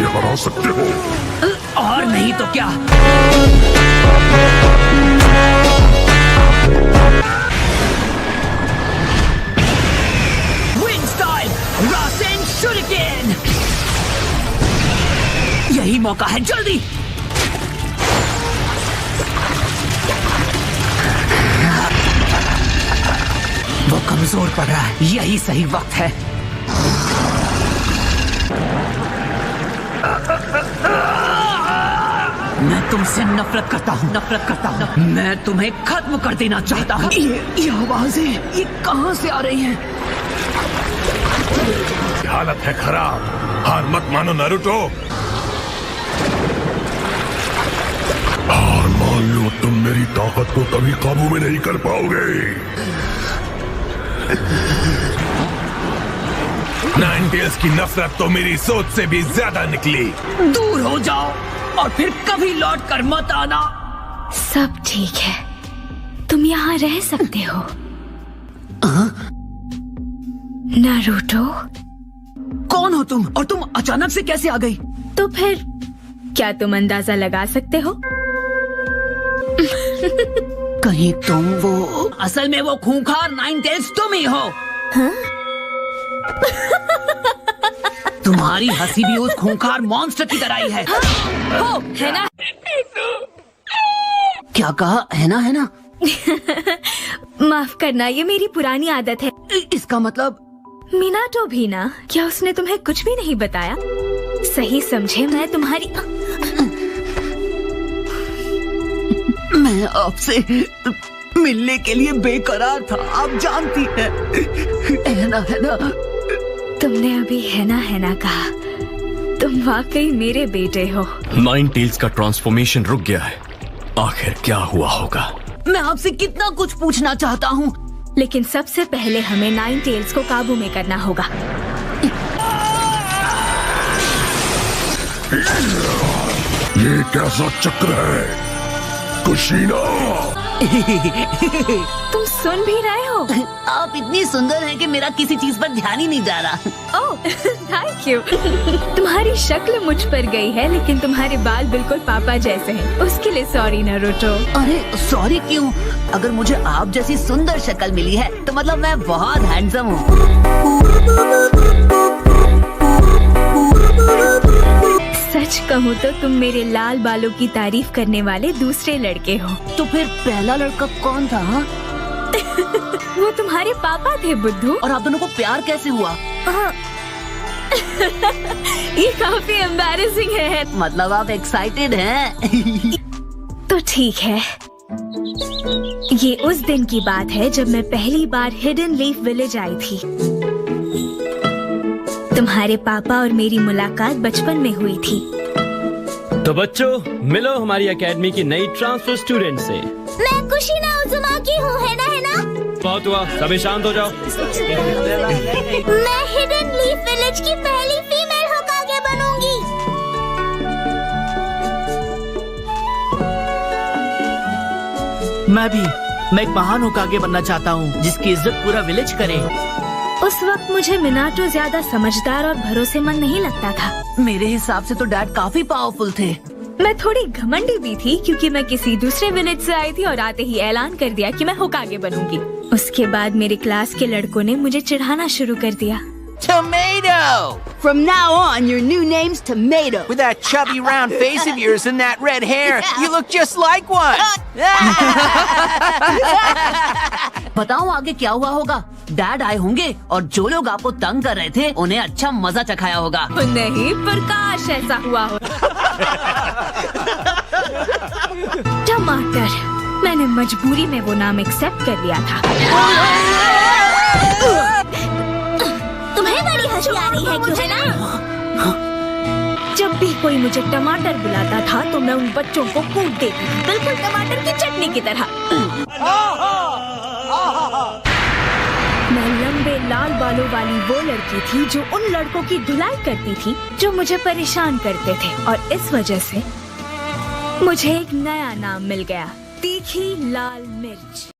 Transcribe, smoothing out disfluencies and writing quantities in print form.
मुझे हरा सकते हो। और नहीं तो क्या। Wing style, Rasen shuriken. यही मौका है, जल्दी। वो कमजोर पड़ रहा है, यही सही वक्त है। मैं तुमसे नफरत करता हूँ, मैं तुम्हें खत्म कर देना चाहता हूँ। ये आवाजें, ये कहाँ से आ रही हैं? हालत है खराब, हार मत मानो नारुतो। हार मान लो, तुम मेरी ताकत को कभी काबू में नहीं कर पाओगे। नाइन टेल्स की नफरत तो मेरी सोच से भी ज्यादा निकली। दूर हो जाओ और फिर कभी लौट कर मत आना। सब ठीक है, तुम यहाँ रह सकते हो। नारुतो, कौन हो तुम और तुम अचानक से कैसे आ गई? तो फिर क्या तुम अंदाजा लगा सकते हो? कहीं तुम वो, असल में वो खूंखार नाइन टेल्स तुम ही हो। हाँ? तुम्हारी हंसी भी उस खूंखार मॉन्स्टर की तरह ही है। हो, है ना? क्या कहा? है ना? माफ करना, ये मेरी पुरानी आदत है। इसका मतलब? मिनाटो भी ना, क्या उसने तुम्हें कुछ भी नहीं बताया? सही समझे, मैं तुम्हारी मैं आपसे मिलने के लिए बेकरार था, आप जानती हैं। है ना? तुमने अभी है ना कहा। तुम वाकई मेरे बेटे हो। नाइन टेल्स का ट्रांसफॉर्मेशन रुक गया है, आखिर क्या हुआ होगा? मैं आपसे कितना कुछ पूछना चाहता हूँ, लेकिन सबसे पहले हमें नाइन टेल्स को काबू में करना होगा। ये कैसा चक्र है कुशीना? तुम सुन भी रहे हो? आप इतनी सुंदर हैं कि मेरा किसी चीज पर ध्यान ही नहीं जा रहा। ओह, थैंक यू। तुम्हारी शक्ल मुझ पर गई है, लेकिन तुम्हारे बाल बिल्कुल पापा जैसे हैं। उसके लिए सॉरी नारुतो। अरे सॉरी क्यों? अगर मुझे आप जैसी सुंदर शक्ल मिली है तो मतलब मैं बहुत हैंडसम हूँ। सच कहूँ तो तुम मेरे लाल बालों की तारीफ करने वाले दूसरे लड़के हो। तो फिर पहला लड़का कौन था? हाँ? वो तुम्हारे पापा थे बुद्धू। और आप दोनों को प्यार कैसे हुआ? ये काफी एम्बैरेसिंग है। मतलब आप एक्साइटेड हैं? तो ठीक है, ये उस दिन की बात है जब मैं पहली बार हिडन लीफ विलेज आई थी। तुम्हारे पापा और मेरी मुलाकात बचपन में हुई थी। तो बच्चों, मिलो हमारी एकेडमी की नई ट्रांसफर स्टूडेंट से। मैं कुशीना उजुमाकी हूँ, है ना? बहुत हुआ, सभी शांत हो जाओ। मैं हिडन लीफ विलेज की पहली फीमेल होकागे बनूंगी। मैं एक महान होकागे बनना चाहता हूँ, जिसकी इज्जत पूरा विलेज करे। उस वक्त मुझे मिनाटो ज्यादा समझदार और भरोसेमंद नहीं लगता था। मेरे हिसाब से तो डैड काफी पावरफुल थे। मैं थोड़ी घमंडी भी थी, क्योंकि मैं किसी दूसरे विलेज से आई थी और आते ही ऐलान कर दिया कि मैं होकागे बनूंगी। उसके बाद मेरे क्लास के लड़कों ने मुझे चिढ़ाना शुरू कर दिया। Tomato! From now on, your new name's Tomato. With that chubby round face of yours and that red hair, you look just like one. बताओ आगे क्या हुआ होगा? डैड आए होंगे और जो लोग आपको तंग कर रहे थे उन्हें अच्छा मजा चखाया होगा। नहीं, प्रकाश ऐसा हुआ हो। टमाटर, मैंने मजबूरी में वो नाम एक्सेप्ट कर लिया था। तुम्हें बड़ी हंसी आ रही है क्यों, है ना? जब भी कोई मुझे टमाटर बुलाता था तो मैं उन बच्चों को कूट देती थी, बिल्कुल टमाटर की चटनी की तरह। मैं लंबे लाल बालों वाली वो लड़की थी जो उन लड़कों की धुलाई करती थी जो मुझे परेशान करते थे, और इस वजह से मुझे एक नया नाम मिल गया, तीखी लाल मिर्च।